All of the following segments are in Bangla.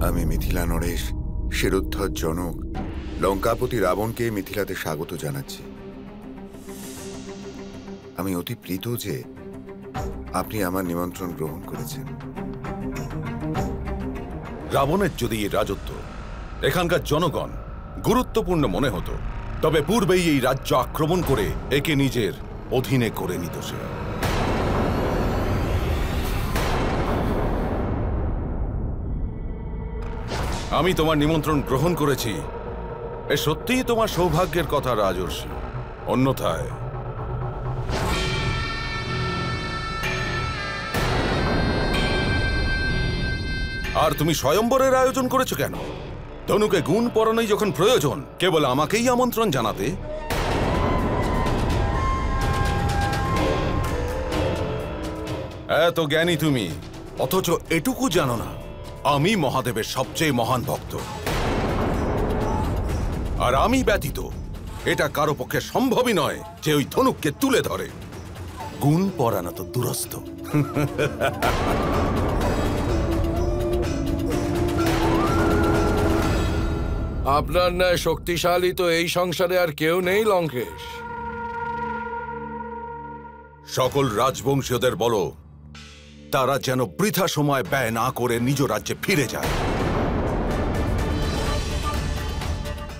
আমি মিথিলা নরেশ, শিরোদ্ধর জনক লঙ্কাপতি রাবণকে মিথিলাতে স্বাগত জানাচ্ছি। আমি অতি প্রীত যে আপনি আমার নিমন্ত্রণ গ্রহণ করেছেন। রাবণের যদি এই রাজত্ব এখানকার জনগণ গুরুত্বপূর্ণ মনে হতো, তবে পূর্বেই এই রাজ্য আক্রমণ করে একে নিজের অধীনে করে নিত সে। আমি তোমার নিমন্ত্রণ গ্রহণ করেছি, এ সত্যিই তোমার সৌভাগ্যের কথা রাজর্ষি। অন্যথায় আর তুমি স্বয়ম্বরের আয়োজন করেছো কেন? ধনুকে গুণ পরানোই যখন প্রয়োজন, কেবল আমাকেই আমন্ত্রণ জানাতে। এত জ্ঞানী তুমি, অথচ এটুকু জানো না আমি মহাদেবের সবচেয়ে মহান ভক্ত। আর আমি ব্যতীত এটা কারো পক্ষে সম্ভবই নয় যে ওই ধনুককে তুলে ধরে। গুণ পরানো তো দুরস্থ। আপনার ন্যায় শক্তিশালী তো এই সংসারে আর কেউ নেই লঙ্কেশ। সকল রাজবংশীয়দের বলো তারা যেন বৃথা সময় ব্যয় না করে নিজ রাজ্যে ফিরে যায়।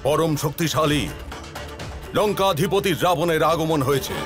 পরম শক্তিশালী লঙ্কাধিপতি রাবণের আগমন হয়েছে।